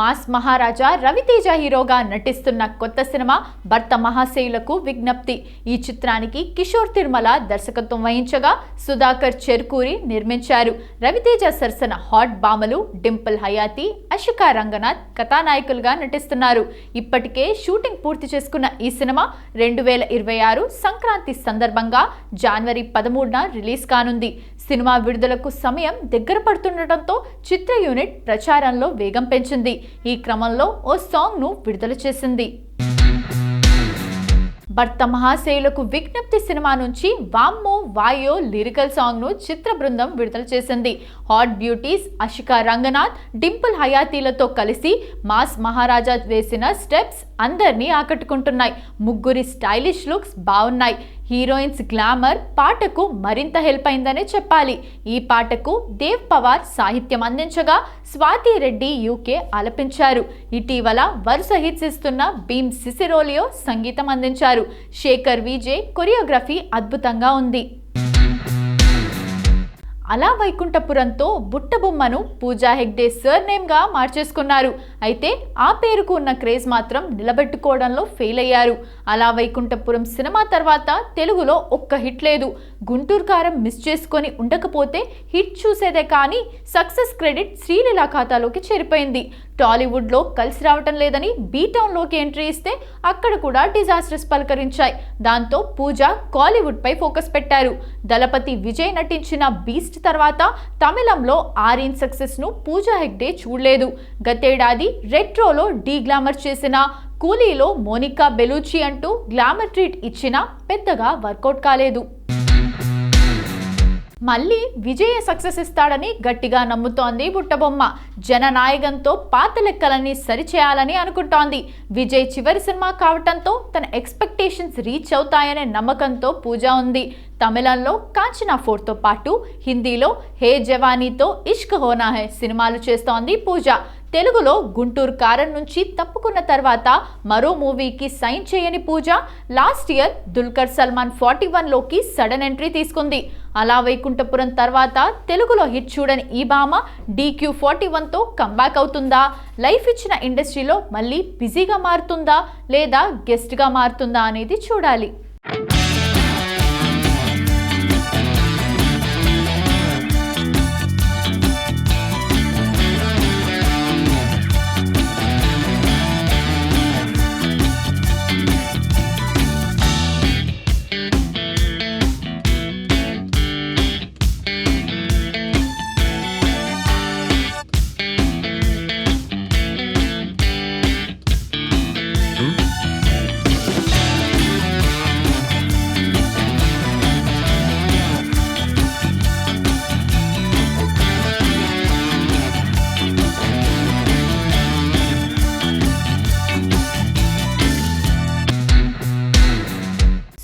Mass మహారాజా రవితేజ హీరోగా నటిస్తున్న కొత్త సినిమా భర్త మహాశయులకు విజ్ఞప్తి. ఈ చిత్రానికి కిషోర్ తిరుమల దర్శకత్వం వహించగా సుధాకర్ చెర్కూరి నిర్మించారు. రవితేజ సరసన హాట్ బామలు డింపుల్ హయాతి, అషికా రంగనాథ్ కథానాయకులుగా నటిస్తున్నారు. ఇప్పటికే షూటింగ్ పూర్తి చేసుకున్న ఈ సినిమా 2026 సంక్రాంతి సందర్భంగా జనవరి 13న రిలీజ్ కానుంది. సినిమా విడుదలకు సమయం దగ్గర పడుతుండటంతో చిత్ర యూనిట్ ప్రచారంలో వేగం పెంచింది. ఈ క్రమంలో ఓ సాంగ్ ను విడుదల చేసింది. భర్త మహాశయులకు విజ్ఞప్తి సినిమా నుంచి వామ్మో వాయో లిరికల్ సాంగ్ ను చిత్ర బృందం విడుదల చేసింది. హాట్ బ్యూటీస్ అషికా రంగనాథ్, డింపుల్ హయాతీలతో కలిసి మాస్ మహారాజా వేసిన స్టెప్స్ అందరినీ ఆకట్టుకుంటున్నాయి. ముగ్గురి స్టైలిష్ లుక్స్ బాగున్నాయి. హీరోయిన్స్ గ్లామర్ పాటకు మరింత హెల్ప్ అయిందనే చెప్పాలి. ఈ పాటకు దేవ్ పవార్ సాహిత్యం అందించగా స్వాతి రెడ్డి యూకే ఆలపించారు. ఇటీవల వరుస హిట్స్ ఇస్తున్న భీమ్ సిసిరోలియో సంగీతం అందించారు. శేఖర్ విజయ్ కొరియోగ్రఫీ అద్భుతంగా ఉంది. అలా వైకుంఠపురంతో బుట్టబొమ్మను పూజా హెగ్డే సర్నేమ్ గా మార్చేసుకున్నారు. అయితే ఆ పేరుకు ఉన్న క్రేజ్ మాత్రం నిలబెట్టుకోవడంలో ఫెయిల్ అయ్యారు. అలా వైకుంఠపురం సినిమా తర్వాత తెలుగులో ఒక్క హిట్ లేదు. గుంటూరు కారం మిస్ చేసుకొని ఉండకపోతే హిట్ చూసేదే కానీ సక్సెస్ క్రెడిట్ శ్రీలీల ఖాతాలోకి చేరిపోయింది. టాలీవుడ్ లో కలిసి రావటం లేదని బీటౌన్ లోకి ఎంట్రీ ఇస్తే అక్కడ కూడా డిజాస్టర్స్ పలకరించాయి. దాంతో పూజ కాలీవుడ్ పై ఫోకస్ పెట్టారు. దళపతి విజయ్ నటించిన బీస్ట్ తర్వాత తమిళంలో ఆర్యన్ సక్సెస్ ను పూజా హెగ్డే చూడలేదు. గతేడాది రెట్రోలో డీ గ్లామర్ చేసిన కూలీలో మోనికా బెలూచి అంటూ గ్లామర్ ట్రీట్ ఇచ్చినా పెద్దగా వర్కౌట్ కాలేదు. మళ్ళీ విజయ సక్సెస్ ఇస్తాడని గట్టిగా నమ్ముతోంది బుట్టబొమ్మ. జననాయకంతో పాత లెక్కలన్నీ సరిచేయాలని అనుకుంటోంది. విజయ్ చివరి సినిమా కావటంతో తన ఎక్స్పెక్టేషన్స్ రీచ్ అవుతాయనే నమ్మకంతో పూజ ఉంది. తమిళంలో కాంచనా 4తో పాటు హిందీలో హే జవానీతో ఇష్క్ హోనా హై సినిమాలు చేస్తోంది పూజ. తెలుగులో గుంటూరు కారం నుంచి తప్పుకున్న తర్వాత మరో మూవీకి సైన్ చేయని పూజ లాస్ట్ ఇయర్ దుల్కర్ సల్మాన్ 41లోకి సడన్ ఎంట్రీ తీసుకుంది. అలా వైకుంఠపురం తర్వాత తెలుగులో హిట్ చూడని ఈ భామ DQ 41తో కంబ్యాక్ అవుతుందా, లైఫ్ ఇచ్చిన ఇండస్ట్రీలో మళ్ళీ బిజీగా మారుతుందా లేదా గెస్ట్గా మారుతుందా అనేది చూడాలి.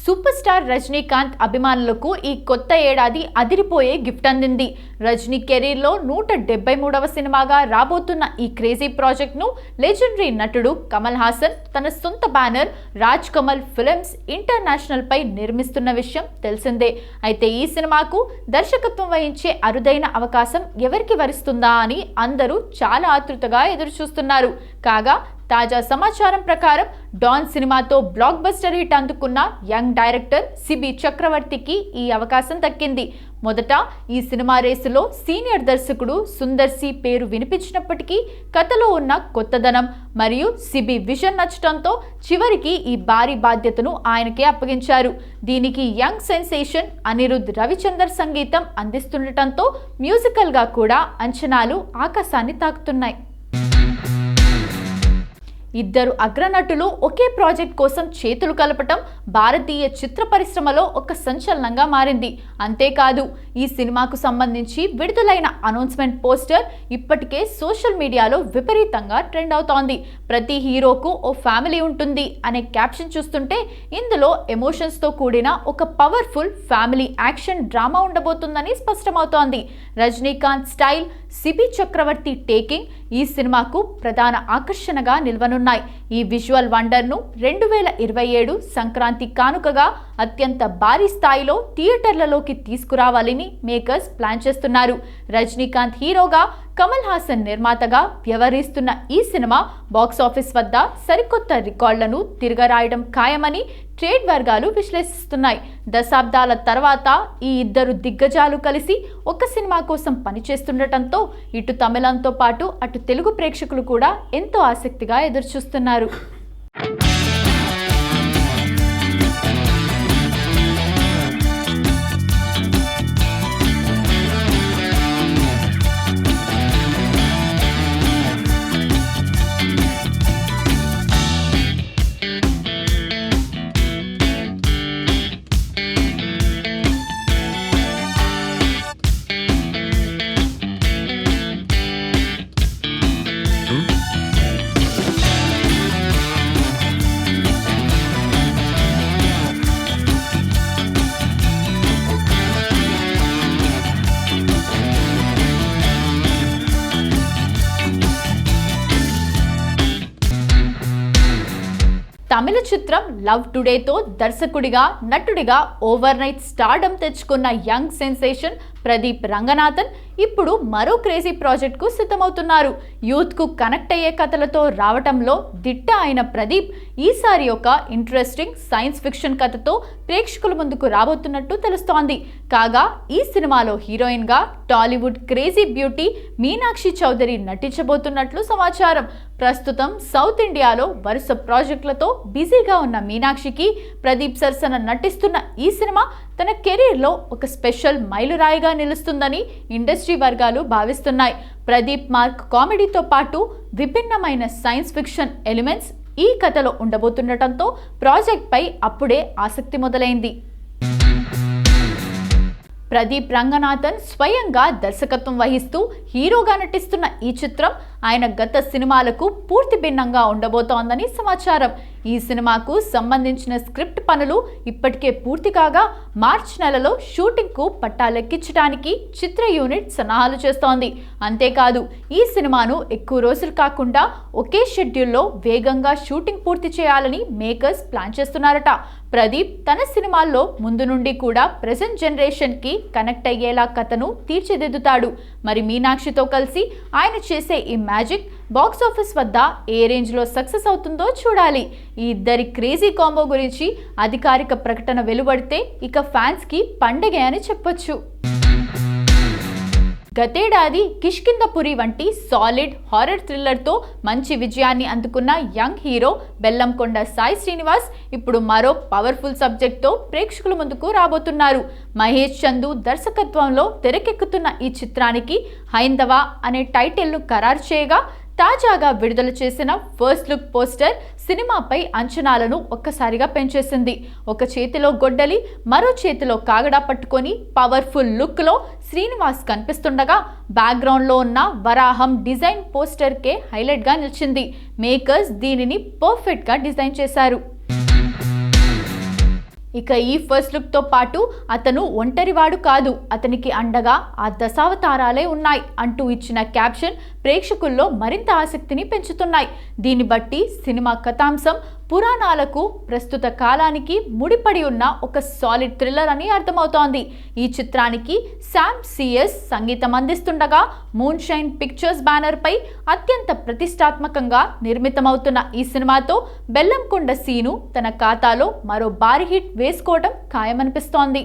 సూపర్ స్టార్ రజనీకాంత్ అభిమానులకు ఈ కొత్త ఏడాది అదిరిపోయే గిఫ్ట్ అందింది. రజనీ కెరీర్లో 173వ సినిమాగా రాబోతున్న ఈ క్రేజీ ప్రాజెక్ట్ను లెజెండరీ నటుడు కమల్ హాసన్ తన సొంత banner Raaj Kamal Films International పై నిర్మిస్తున్న విషయం తెలిసిందే. అయితే ఈ సినిమాకు దర్శకత్వం వహించే అరుదైన అవకాశం ఎవరికి వరిస్తుందా అని అందరూ చాలా ఆతృతగా ఎదురుచూస్తున్నారు. కాగా తాజా సమాచారం ప్రకారం డాన్ సినిమాతో బ్లాక్ బస్టర్ హిట్ అందుకున్న యంగ్ డైరెక్టర్ సిబి చక్రవర్తికి ఈ అవకాశం దక్కింది. మొదట ఈ సినిమా రేసులో సీనియర్ దర్శకుడు సుందర్ సి పేరు వినిపించినప్పటికీ కథలో ఉన్న కొత్తదనం మరియు సిబి విజన్ నచ్చడంతో చివరికి ఈ భారీ బాధ్యతను ఆయనకే అప్పగించారు. దీనికి యంగ్ సెన్సేషన్ అనిరుద్ రవిచందర్ సంగీతం అందిస్తుండటంతో మ్యూజికల్గా కూడా అంచనాలు ఆకాశాన్ని తాకుతున్నాయి. ఇద్దరు అగ్రనటులు ఒకే ప్రాజెక్ట్ కోసం చేతులు కలపటం భారతీయ చిత్ర పరిశ్రమలో ఒక సంచలనంగా మారింది. అంతేకాదు ఈ సినిమాకు సంబంధించి విడుదలైన అనౌన్స్మెంట్ పోస్టర్ ఇప్పటికే సోషల్ మీడియాలో విపరీతంగా ట్రెండ్ అవుతోంది. ప్రతి హీరోకు ఓ ఫ్యామిలీ ఉంటుంది అనే క్యాప్షన్ చూస్తుంటే ఇందులో ఎమోషన్స్తో కూడిన ఒక పవర్ఫుల్ ఫ్యామిలీ యాక్షన్ డ్రామా ఉండబోతుందని స్పష్టమవుతోంది. రజనీకాంత్ స్టైల్, సిబి చక్రవర్తి టేకింగ్ ఈ సినిమాకు ప్రధాన ఆకర్షణగా నిల్వనున్నాయి. ఈ విజువల్ వండర్ను 2027 సంక్రాంతి కానుకగా అత్యంత భారీ స్థాయిలో థియేటర్లలోకి తీసుకురావాలని మేకర్స్ ప్లాన్ చేస్తున్నారు. రజనీకాంత్ హీరోగా కమల్ హాసన్ నిర్మాతగా వ్యవహరిస్తున్న ఈ సినిమా బాక్సాఫీస్ వద్ద సరికొత్త రికార్డులను తిరగరాయడం ఖాయమని ట్రేడ్ వర్గాలు విశ్లేషిస్తున్నాయి. దశాబ్దాల తర్వాత ఈ ఇద్దరు దిగ్గజాలు కలిసి ఒక సినిమా కోసం పనిచేస్తుండటంతో ఇటు తమిళంతో పాటు అటు తెలుగు ప్రేక్షకులు కూడా ఎంతో ఆసక్తిగా ఎదురుచూస్తున్నారు. తమిళ చిత్రం లవ్ టుడేతో దర్శకుడిగా నటుడిగా ఓవర్ నైట్ స్టార్డమ్ తెచ్చుకున్న యంగ్ సెన్సేషన్ ప్రదీప్ రంగనాథన్ ఇప్పుడు మరో క్రేజీ ప్రాజెక్ట్కు సిద్ధమవుతున్నారు. యూత్కు కనెక్ట్ అయ్యే కథలతో రావటంలో దిట్ట అయిన ప్రదీప్ ఈసారి ఒక ఇంట్రెస్టింగ్ సైన్స్ ఫిక్షన్ కథతో ప్రేక్షకుల ముందుకు రాబోతున్నట్టు తెలుస్తోంది. కాగా ఈ సినిమాలో హీరోయిన్గా టాలీవుడ్ క్రేజీ బ్యూటీ మీనాక్షి చౌదరి నటించబోతున్నట్లు సమాచారం. ప్రస్తుతం సౌత్ ఇండియాలో వరుస ప్రాజెక్టులతో బిజీగా ఉన్న మీనాక్షికి ప్రదీప్ సరసన నటిస్తున్న ఈ సినిమా తన కెరీర్లో ఒక స్పెషల్ మైలురాయిగా నిలుస్తుందని ఇండస్ట్రీ వర్గాలు భావిస్తున్నాయి. ప్రదీప్ మార్క్ కామెడీతో పాటు విభిన్నమైన సైన్స్ ఫిక్షన్ ఎలిమెంట్స్ ఈ కథలో ఉండబోతుండటంతో ప్రాజెక్ట్పై అప్పుడే ఆసక్తి మొదలైంది. ప్రదీప్ రంగనాథన్ స్వయంగా దర్శకత్వం వహిస్తూ హీరోగా నటిస్తున్న ఈ చిత్రం ఆయన గత సినిమాలకు పూర్తి భిన్నంగా ఉండబోతోందని సమాచారం. ఈ సినిమాకు సంబంధించిన స్క్రిప్ట్ పనులు ఇప్పటికే పూర్తి కాగా మార్చి నెలలో షూటింగ్కు పట్టాలెక్కించడానికి చిత్ర యూనిట్ సన్నాహాలు చేస్తోంది. అంతేకాదు ఈ సినిమాను ఎక్కువ రోజులు కాకుండా ఒకే షెడ్యూల్లో వేగంగా షూటింగ్ పూర్తి చేయాలని మేకర్స్ ప్లాన్ చేస్తున్నారట. ప్రదీప్ తన సినిమాల్లో ముందు నుండి కూడా ప్రెజెంట్ జనరేషన్కి కనెక్ట్ అయ్యేలా కథను తీర్చిదిద్దుతాడు. మరి మీనాక్షితో కలిసి ఆయన చేసే ఈ మ్యాజిక్ బాక్సాఫీస్ వద్ద ఏ రేంజ్లో సక్సెస్ అవుతుందో చూడాలి. ఈ ఇద్దరి క్రేజీ కాంబో గురించి అధికారిక ప్రకటన వెలువడితే ఇక ఫ్యాన్స్కి పండగే అని చెప్పొచ్చు. గతేడాది కిష్కింధపురి వంటి సాలిడ్ హారర్ థ్రిల్లర్తో మంచి విజయాన్ని అందుకున్న యంగ్ హీరో బెల్లంకొండ సాయి శ్రీనివాస్ ఇప్పుడు మరో పవర్ఫుల్ సబ్జెక్ట్తో ప్రేక్షకుల ముందుకు రాబోతున్నారు. మహేష్ చందు దర్శకత్వంలో తెరకెక్కుతున్న ఈ చిత్రానికి హైందవ అనే టైటిల్ను ఖరారు చేయగా తాజాగా విడుదల చేసిన ఫస్ట్ లుక్ పోస్టర్ సినిమాపై అంచనాలను ఒక్కసారిగా పెంచేసింది. ఒక చేతిలో గొడ్డలి మరో చేతిలో కాగడా పట్టుకొని పవర్ఫుల్ లుక్లో శ్రీనివాస్ కనిపిస్తుండగా బ్యాక్గ్రౌండ్లో ఉన్న వరాహం డిజైన్ పోస్టర్కే హైలైట్గా నిలిచింది. మేకర్స్ దీనిని పర్ఫెక్ట్గా డిజైన్ చేశారు. ఇక ఈ ఫస్ట్ లుక్తో పాటు అతను ఒంటరివాడు కాదు, అతనికి అండగా ఆ దశావతారాలే ఉన్నాయి అంటూ ఇచ్చిన క్యాప్షన్ ప్రేక్షకుల్లో మరింత ఆసక్తిని పెంచుతున్నాయి. దీన్ని బట్టి సినిమా కథాంశం పురాణాలకు ప్రస్తుత కాలానికి ముడిపడి ఉన్న ఒక సాలిడ్ థ్రిల్లర్ అని అర్థమవుతోంది. ఈ చిత్రానికి శామ్ సిఎస్ సంగీతం అందిస్తుండగా మూన్ షైన్ పిక్చర్స్ బ్యానర్ పై అత్యంత ప్రతిష్టాత్మకంగా నిర్మితమవుతున్న ఈ సినిమాతో బెల్లంకొండ సీను తన ఖాతాలో మరో భారీ హిట్ వేసుకోవడం ఖాయమనిపిస్తోంది.